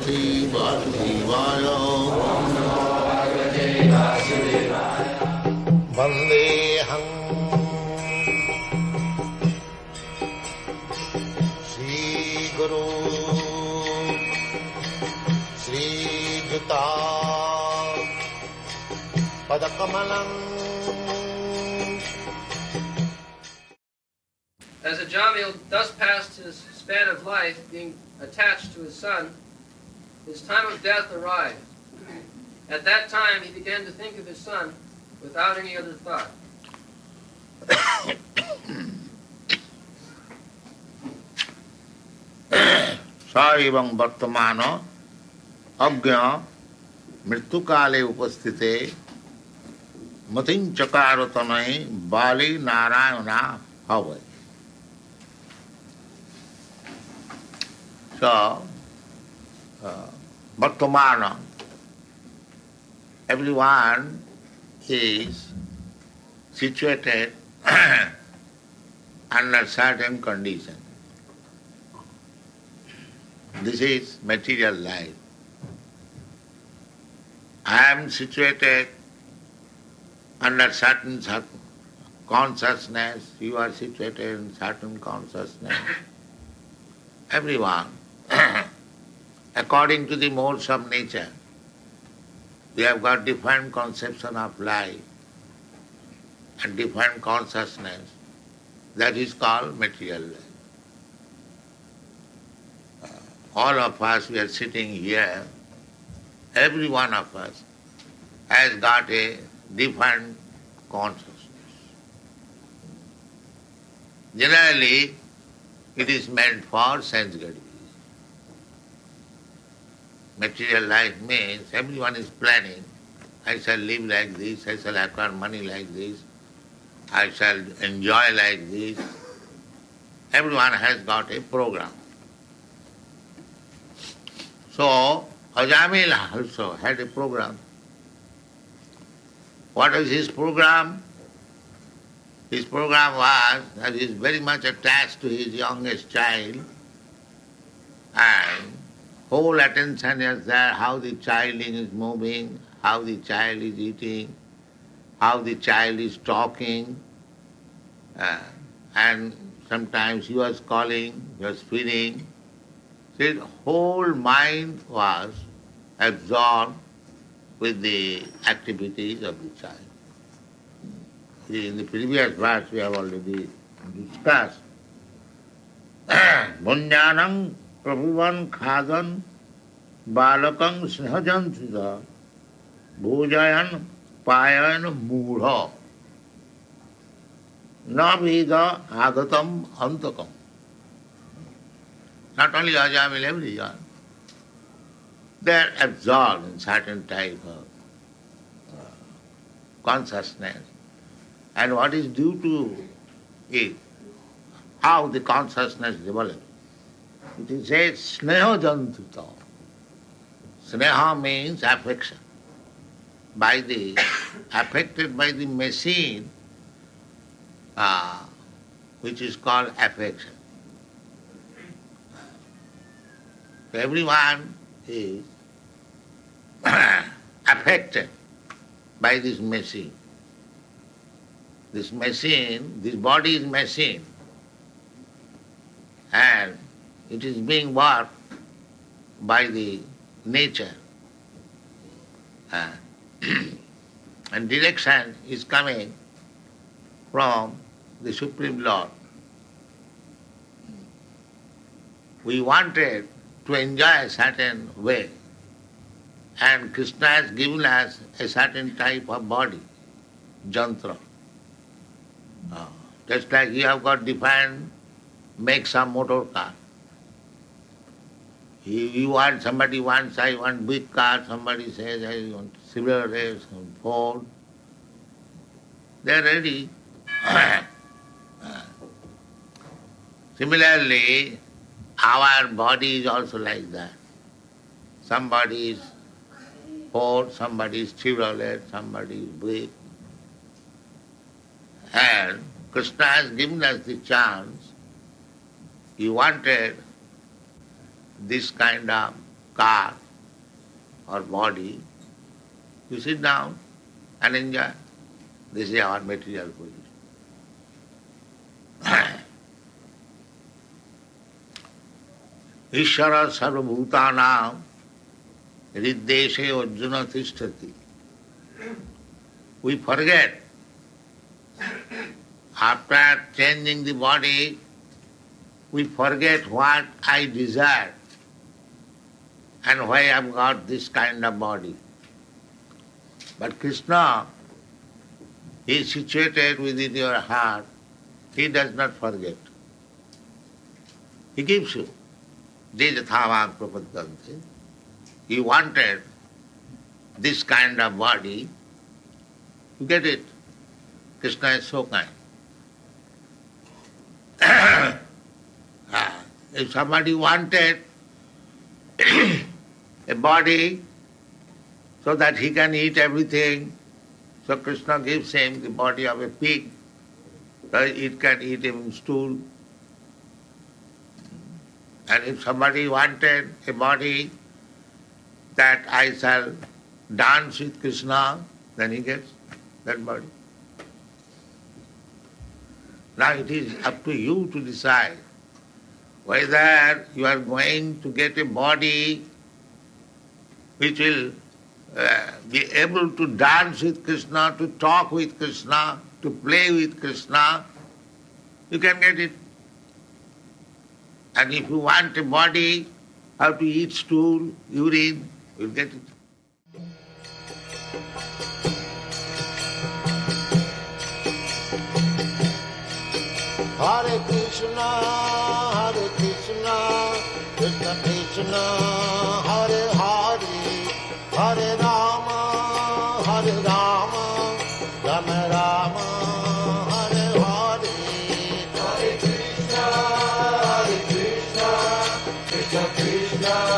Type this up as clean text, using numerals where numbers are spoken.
Bhagavate Vasudevaya. Vandeham Shri Guru Shri Juta Padakamalam. As a Jamil thus passed his span of life being attached to his son, his time of death arrived. At that time he began to think of his son without any other thought. Sa evang vartamano agya mritukale upasthite matin chakaratanai bali narayana havai. So, vartamana, everyone is situated under certain condition. This is material life. I am situated under certain consciousness, you are situated in certain consciousness. Everyone, according to the modes of nature, we have got different conception of life and different consciousness. That is called material life. All of us, we are sitting here, every one of us has got a different consciousness. Generally, it is meant for sense gratification. Material life means everyone is planning, I shall live like this, I shall acquire money like this, I shall enjoy like this. Everyone has got a program. So, Ajamil also had a program. What was his program? His program was that he is very much attached to his youngest child, and whole attention is there, how the child is moving, how the child is eating, how the child is talking, and sometimes he was calling, he was feeding. So his whole mind was absorbed with the activities of the child. In the previous verse we have already discussed. Bunyanam prabhuvan khadan balakam snehajansida bhujayan payan mudha navida agatam antakam. Not only Ajamil, everyone. They are absorbed in certain type of consciousness. And what is due to it, how the consciousness develops. It is said, sneha jantuta. Sneha means affection. Affected by the machine, which is called affection. Everyone is affected by this machine. This machine, this body is machine, and it is being worked by the nature. And direction is coming from the Supreme Lord. We wanted to enjoy a certain way, and Krishna has given us a certain type of body, jantra. Just like you have got different makes of motor car. Somebody wants, I want big car, somebody says, I want Chevrolet, Ford. They are ready. Similarly, our body is also like that. Somebody is Ford, somebody is Chevrolet, somebody is big. And Krishna has given us the chance. He wanted this kind of car or body, you sit down and enjoy. This is our material position. Ishvara sarvabhutanam riddeshe arjuna tishtati. We forget, after changing the body, we forget what I desire and why I have got this kind of body. But Krishna is situated within your heart. He does not forget. He gives you. Jejathavang prapaddante. You wanted this kind of body, you get it. Krishna is so kind. If somebody wanted a body so that he can eat everything, so Krishna gives him the body of a pig, so it can eat even stool. And if somebody wanted a body that I shall dance with Krishna, then he gets that body. Now it is up to you to decide whether you are going to get a body which will be able to dance with Krishna, to talk with Krishna, to play with Krishna. You can get it. And if you want a body, how to eat stool, urine, you'll get it. Hare Krishna, Krishna Krishna, Hare Hare, Hare Rama, Rama Rama, Hare Hare. Hare Krishna, Krishna Krishna.